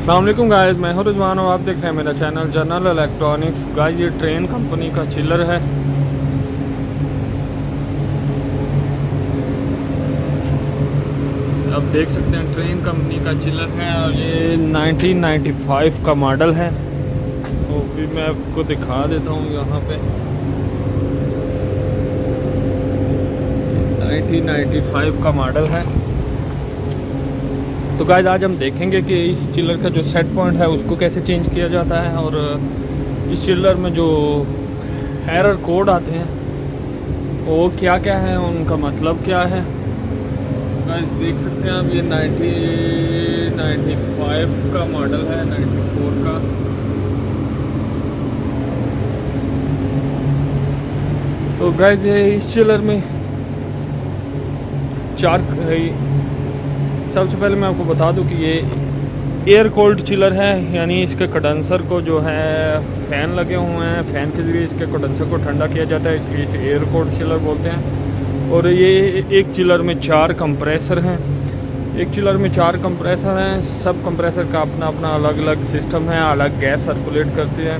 अस्सलाम वालेकुम गाइस, मैं हूं रिजवान और आप देख रहे हैं मेरा चैनल जनरल इलेक्ट्रॉनिक्स। गाइस ये ट्रेन कंपनी का चिलर है। आप देख सकते हैं ट्रेन कंपनी का चिलर है और ये 1995 का मॉडल है। तो भी मैं आपको दिखा देता हूं यहाँ पे 1995 का मॉडल है। तो गाइस आज हम देखेंगे कि इस चिलर का जो सेट पॉइंट है उसको कैसे चेंज किया जाता है और इस चिलर में जो एरर कोड आते हैं वो क्या क्या है, उनका मतलब क्या है। गाइस देख सकते हैं आप ये 1995 का मॉडल है, 94 का। तो गाइस ये इस चिलर में सबसे पहले मैं आपको बता दूं कि ये एयर कोल्ड चिलर है, यानी इसके कंडेंसर को जो है फ़ैन लगे हुए हैं, फ़ैन के ज़रिए इसके कंडेंसर को ठंडा किया जाता है, इसलिए इसे एयर कोल्ड चिलर बोलते हैं। और ये एक चिलर में 4 कंप्रेसर हैं। एक चिलर में 4 कंप्रेसर हैं। सब कंप्रेसर का अपना अपना अलग अलग सिस्टम है, अलग गैस सर्कुलेट करते हैं।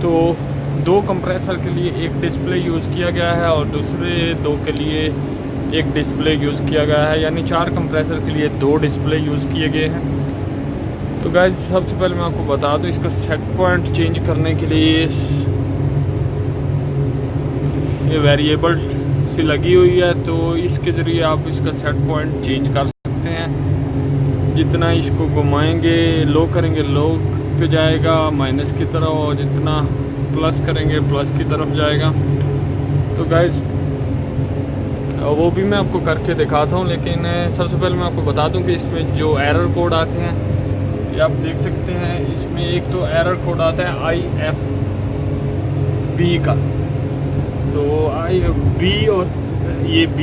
तो 2 कंप्रेसर के लिए एक डिस्प्ले यूज़ किया गया है और दूसरे 2 के लिए एक डिस्प्ले यूज़ किया गया है, यानी 4 कंप्रेसर के लिए 2 डिस्प्ले यूज़ किए गए हैं। तो गाइस सबसे पहले मैं आपको बता दूं इसका सेट पॉइंट चेंज करने के लिए ये वेरिएबल सी लगी हुई है, तो इसके ज़रिए आप इसका सेट पॉइंट चेंज कर सकते हैं। जितना इसको घुमाएंगे, लो करेंगे लो पे जाएगा माइनस की तरफ, और जितना प्लस करेंगे प्लस की तरफ जाएगा। तो गाइस वो भी मैं आपको करके दिखाता हूँ, लेकिन सबसे पहले मैं आपको बता दूं कि इसमें जो एरर कोड आते हैं ये आप देख सकते हैं। इसमें एक तो एरर कोड आता है IFB का, तो IFB और ये B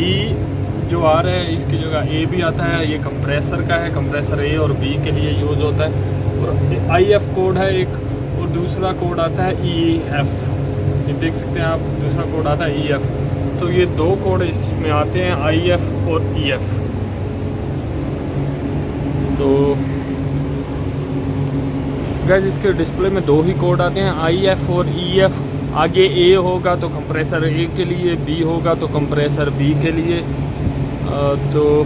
जो आ रहा है इसकी जगह A भी आता है। ये कंप्रेसर का है, कंप्रेसर A और B के लिए यूज़ होता है। और IF कोड है एक, और दूसरा कोड आता है EF। ये देख सकते हैं आप, दूसरा कोड आता है EF। तो ये 2 कोड इसमें आते हैं, IF और EF। तो गाइस इसके डिस्प्ले में 2 ही कोड आते हैं, IF और EF। आगे A होगा तो कंप्रेसर A के लिए, B होगा तो कंप्रेसर B के लिए। तो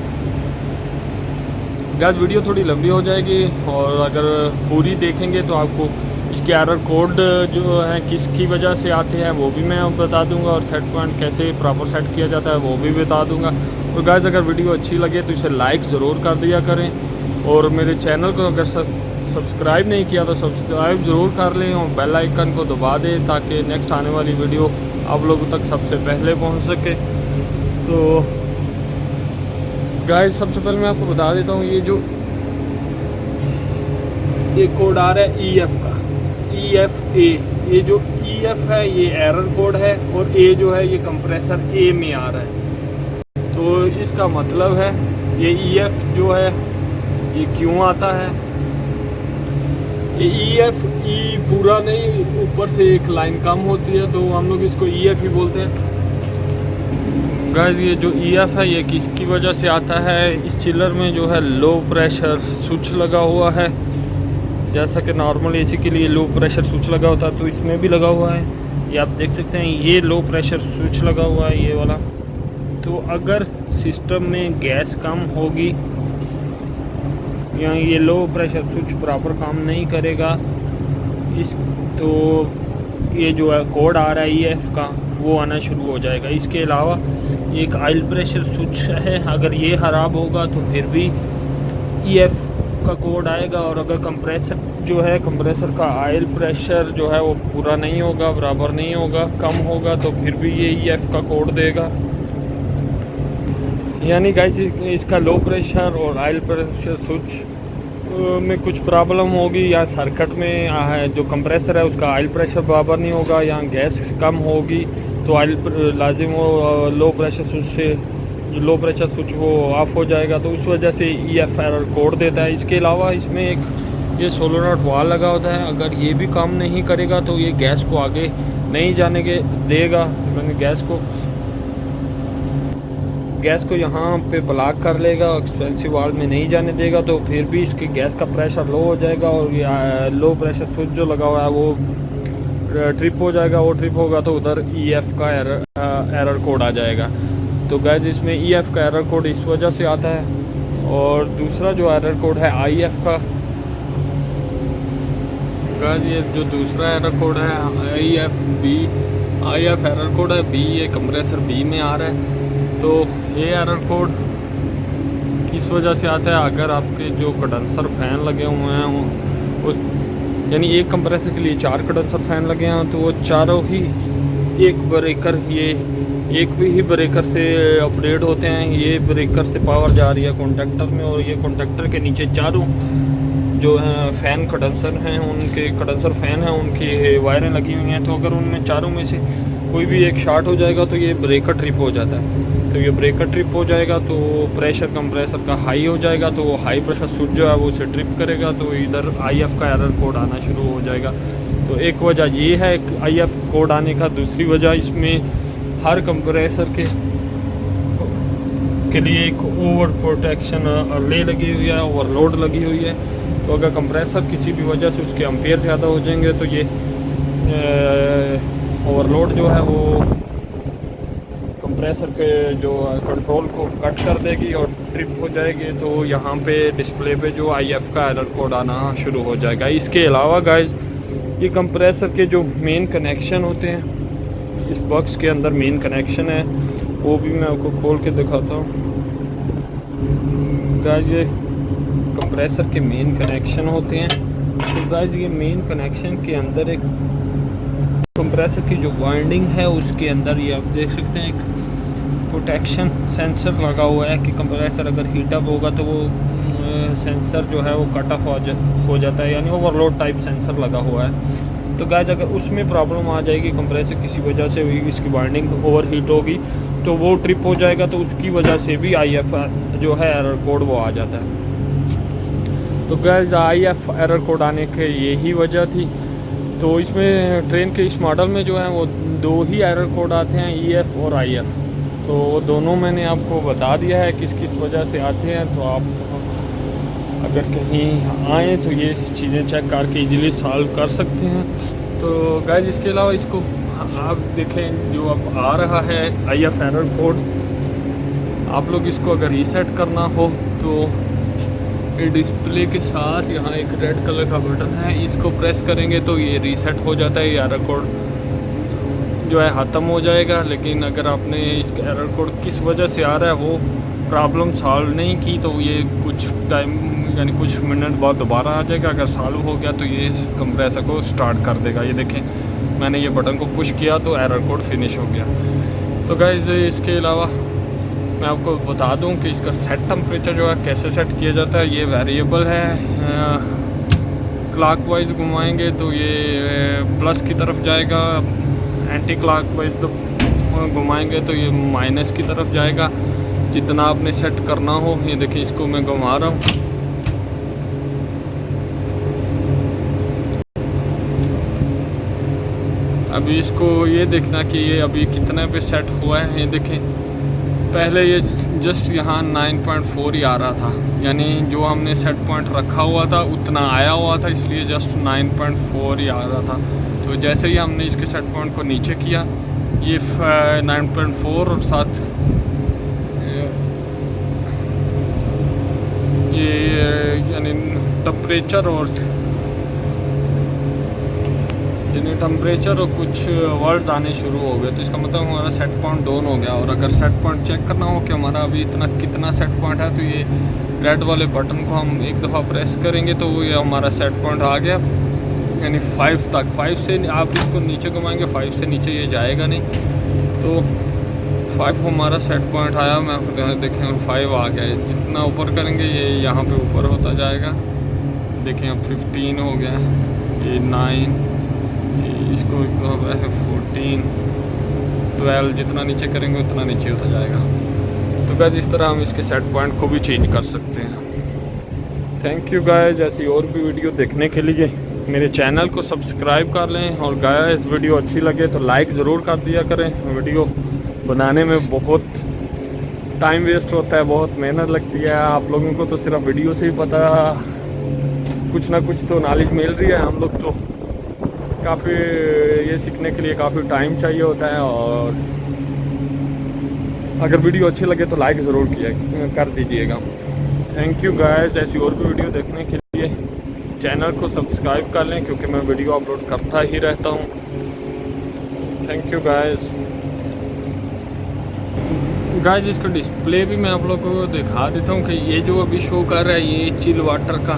गाइस वीडियो थोड़ी लंबी हो जाएगी, और अगर पूरी देखेंगे तो आपको इसके एरर कोड जो है किसकी वजह से आते हैं वो भी मैं बता दूंगा, और सेट पॉइंट कैसे प्रॉपर सेट किया जाता है वो भी बता दूंगा। और गाइस अगर वीडियो अच्छी लगे तो इसे लाइक ज़रूर कर दिया करें, और मेरे चैनल को अगर सब्सक्राइब नहीं किया तो सब्सक्राइब ज़रूर कर लें और बेल आइकन को दबा दें, ताकि नेक्स्ट आने वाली वीडियो आप लोगों तक सबसे पहले पहुंच सके। तो गाइस सबसे पहले मैं आपको बता देता हूँ ये कोड आ रहा है EF का, EFA। ये जो EF है ये एरर कोड है, और A जो है ये कंप्रेसर A में आ रहा है। तो इसका मतलब है ये EF जो है ये क्यों आता है। ये EF E पूरा नहीं, ऊपर से एक लाइन कम होती है, तो हम लोग इसको EF ही बोलते हैं। गाइस ये जो EF है ये किसकी वजह से आता है, इस चिलर में जो है लो प्रेशर स्विच लगा हुआ है। जैसा कि नॉर्मल एसी के लिए लो प्रेशर स्विच लगा होता है, तो इसमें भी लगा हुआ है। ये आप देख सकते हैं, ये लो प्रेशर स्विच लगा हुआ है, ये वाला। तो अगर सिस्टम में गैस कम होगी या ये लो प्रेशर स्विच प्रॉपर काम नहीं करेगा, तो ये जो है कोड आ रहा है EF का वो आना शुरू हो जाएगा। इसके अलावा एक ऑयल प्रेशर स्विच है, अगर ये ख़राब होगा तो फिर भी EF का कोड आएगा। और अगर कंप्रेसर जो है, कंप्रेसर का ऑयल प्रेशर जो है वो पूरा नहीं होगा, बराबर नहीं होगा, कम होगा, तो फिर भी ये EF का कोड देगा। यानी गाइस इसका लो प्रेशर और ऑयल प्रेशर स्विच में कुछ प्रॉब्लम होगी, या सर्किट में जो कंप्रेसर है उसका ऑयल प्रेशर बराबर नहीं होगा, या गैस कम होगी, तो ऑयल लाजिम हो लो प्रेशर स्विच से जो लो प्रेशर स्विच वो ऑफ हो जाएगा। तो उस वजह से EF एरर कोड देता है। इसके अलावा इसमें एक ये सोलोनॉट वाल लगा होता है, अगर ये भी काम नहीं करेगा तो ये गैस को आगे नहीं जाने के देगा, यानी गैस को यहाँ पे ब्लॉक कर लेगा, एक्सपेंसिव वाल में नहीं जाने देगा, तो फिर भी इसके गैस का प्रेशर लो हो जाएगा और लो प्रेशर स्विच जो लगा हुआ है वो ट्रिप हो जाएगा। वो ट्रिप होगा तो उधर EF का एरर कोड आ जाएगा। तो गैस इसमें EF का एरर कोड इस वजह से आता है। और दूसरा जो एरर कोड है IF का, गैस ये जो दूसरा एरर कोड है IF एरर कोड है B, ये कंप्रेसर B में आ रहा है। तो ये एरर कोड किस वजह से आता है, अगर आपके जो कंडेंसर फ़ैन लगे हुए हैं उस यानी एक कंप्रेसर के लिए 4 कंडेंसर फ़ैन लगे हैं, तो वो चारों ही एक ब्रेकर एक भी ही ब्रेकर से ऑपरेट होते हैं। ये ब्रेकर से पावर जा रही है कॉन्टैक्टर में, और ये कॉन्टैक्टर के नीचे चारों जो हैं फ़ैन कंडेंसर हैं, उनके कंडेंसर फ़ैन हैं, उनकी वायरें लगी हुई हैं। तो अगर उनमें चारों में से कोई भी एक शॉर्ट हो जाएगा तो ये ब्रेकर ट्रिप हो जाता है। तो ये ब्रेकर ट्रिप हो जाएगा तो प्रेशर कंप्रेसर का हाई हो जाएगा, तो वो हाई प्रेशर स्विच जो है वो उसे ट्रिप करेगा, तो इधर IF का एरर कोड आना शुरू हो जाएगा। तो एक वजह ये है IF कोड आने का। दूसरी वजह इसमें हर कंप्रेसर के लिए एक ओवर प्रोटेक्शन ले लगी हुई है, ओवरलोड लगी हुई है। तो अगर कंप्रेसर किसी भी वजह से उसके एम्पेयर ज़्यादा हो जाएंगे तो ये ओवरलोड जो है वो कंप्रेसर के जो कंट्रोल को कट कर देगी और ट्रिप हो जाएगी। तो यहाँ पे डिस्प्ले पे जो IF का एरर कोड आना शुरू हो जाएगा। इसके अलावा गाइस ये कंप्रेसर के जो मेन कनेक्शन होते हैं, इस बॉक्स के अंदर मेन कनेक्शन है, वो भी मैं आपको खोल के दिखाता हूँ। गाइस ये कंप्रेसर के मेन कनेक्शन होते हैं। तो गाइस ये मेन कनेक्शन के अंदर एक कंप्रेसर की जो वाइंडिंग है उसके अंदर ये आप देख सकते हैं एक प्रोटेक्शन सेंसर लगा हुआ है कि कंप्रेसर अगर हीटअप होगा तो वो सेंसर जो है वो कट ऑफ हो जाता है, यानी ओवरलोड टाइप सेंसर लगा हुआ है। तो गाइस अगर उसमें प्रॉब्लम आ जाएगी, कंप्रेसर किसी वजह से इसकी वाइंडिंग ओवर हीट होगी तो वो ट्रिप हो जाएगा, तो उसकी वजह से भी IF जो है एरर कोड वो आ जाता है। तो गाइस IF एरर कोड आने की यही वजह थी। तो इसमें ट्रेन के इस मॉडल में जो है वो 2 ही एरर कोड आते हैं, EF और IF। तो वो दोनों मैंने आपको बता दिया है किस किस वजह से आते हैं। तो आप अगर कहीं आएँ तो ये चीज़ें चेक करके इजीली सॉल्व कर सकते हैं। तो गाइस इसके अलावा इसको आप देखें जो अब आ रहा है IF एरर कोड, आप लोग इसको अगर रीसेट करना हो तो ये डिस्प्ले के साथ यहाँ एक रेड कलर का बटन है, इसको प्रेस करेंगे तो ये रीसेट हो जाता है, ये एरर कोड जो है ख़त्म हो जाएगा। लेकिन अगर आपने इसका एरर कोड किस वजह से आ रहा है वो प्रॉब्लम सॉल्व नहीं की तो ये कुछ टाइम यानी कुछ मिनट बाद दोबारा आ जाएगा। अगर सॉल्व हो गया तो ये कंप्रेसर को स्टार्ट कर देगा। ये देखें मैंने ये बटन को पुश किया तो एरर कोड फिनिश हो गया। तो गाइस इसके अलावा मैं आपको बता दूं कि इसका सेट टेम्परेचर जो है कैसे सेट किया जाता है। ये वेरिएबल है, क्लॉकवाइज घुमाएंगे तो ये प्लस की तरफ जाएगा, एंटी क्लॉकवाइज तो घुमाएंगे तो ये माइनस की तरफ जाएगा। जितना आपने सेट करना हो, ये देखिए इसको मैं घुमा रहा हूँ, अभी इसको ये देखना कि ये अभी कितने पे सेट हुआ है। ये देखें पहले ये जस्ट यहाँ 9.4 ही आ रहा था, यानी जो हमने सेट पॉइंट रखा हुआ था उतना आया हुआ था, इसलिए जस्ट 9.4 ही आ रहा था। तो जैसे ही हमने इसके सेट पॉइंट को नीचे किया ये 9.4 और साथ ये यानी टेम्परेचर और कुछ वर्ड्स आने शुरू हो गए। तो इसका मतलब हमारा सेट पॉइंट डाउन हो गया। और अगर सेट पॉइंट चेक करना हो कि हमारा अभी कितना सेट पॉइंट है तो ये रेड वाले बटन को हम एक दफ़ा प्रेस करेंगे तो ये हमारा सेट पॉइंट आ गया, यानी 5 तक। 5 से आप इसको नीचे घुमाएंगे, 5 से नीचे ये जाएगा नहीं। तो 5 हमारा सेट पॉइंट आया, मैं आपको देखें 5 आ गया। जितना ऊपर करेंगे ये यहाँ पे ऊपर होता जाएगा। देखें अब 15 हो गया, ये 9, इसको 14, 12, जितना नीचे करेंगे उतना नीचे होता जाएगा। तो गाइस इस तरह हम इसके सेट पॉइंट को भी चेंज कर सकते हैं। थैंक यू गाइस, ऐसी और भी वीडियो देखने के लिए मेरे चैनल को सब्सक्राइब कर लें। और गाइस वीडियो अच्छी लगे तो लाइक ज़रूर कर दिया करें। वीडियो बनाने में बहुत टाइम वेस्ट होता है, बहुत मेहनत लगती है। आप लोगों को तो सिर्फ वीडियो से ही पता, कुछ ना कुछ तो नॉलेज मिल रही है। हम लोग तो काफ़ी ये सीखने के लिए काफ़ी टाइम चाहिए होता है। और अगर वीडियो अच्छी लगे तो लाइक ज़रूर कर दीजिएगा। Thank you guys. ऐसी और भी वीडियो देखने के लिए चैनल को सब्सक्राइब कर लें, क्योंकि मैं वीडियो अपलोड करता ही रहता हूँ। Thank you guys. गाइस इसका डिस्प्ले भी मैं आप लोगों को दिखा देता हूँ कि ये जो अभी शो कर रहा है, ये चिल वाटर का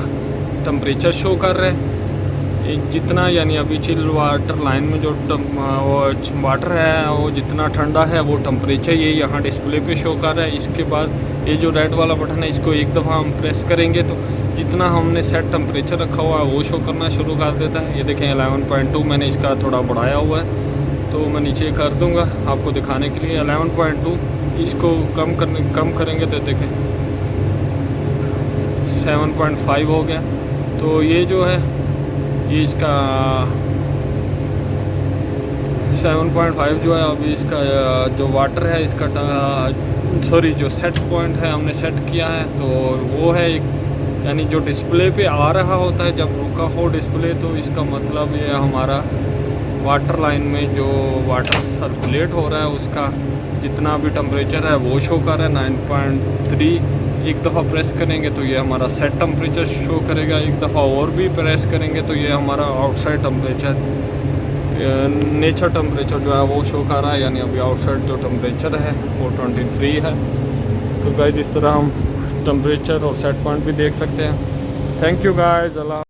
टेम्परेचर शो कर रहा है। ये जितना यानी अभी चिल वाटर लाइन में जो वाटर है वो जितना ठंडा है वो टेम्परेचर ये यहाँ डिस्प्ले पे शो कर रहा है। इसके बाद ये जो रेड वाला बटन है, इसको एक दफ़ा हम प्रेस करेंगे तो जितना हमने सेट टेम्परेचर रखा हुआ है वो शो करना शुरू कर देता है। ये देखें 11.2 मैंने इसका थोड़ा बढ़ाया हुआ है, तो मैं नीचे कर दूंगा आपको दिखाने के लिए। 11.2 इसको कम करेंगे तो देखें 7.5 हो गया। तो ये जो है ये इसका 7.5 जो है अभी इसका जो वाटर है इसका सॉरी जो सेट पॉइंट है हमने सेट किया है, तो वो है एक यानी जो डिस्प्ले पे आ रहा होता है जब रुका हो डिस्प्ले, तो इसका मतलब ये हमारा वाटर लाइन में जो वाटर सर्कुलेट हो रहा है उसका जितना भी टेम्परेचर है वो शो कर रहा है 9.3। एक दफ़ा प्रेस करेंगे तो ये हमारा सेट टेम्परेचर शो करेगा। एक दफ़ा और भी प्रेस करेंगे तो ये हमारा आउटसाइड टेम्परेचर नेचर टेम्परेचर जो है वो शो कर रहा है। यानी अभी आउटसाइड जो टेम्परेचर है वो 23 है। तो गाइस इस तरह हम टेम्परेचर और सेट पॉइंट भी देख सकते हैं। Thank you guys. अल्लाह।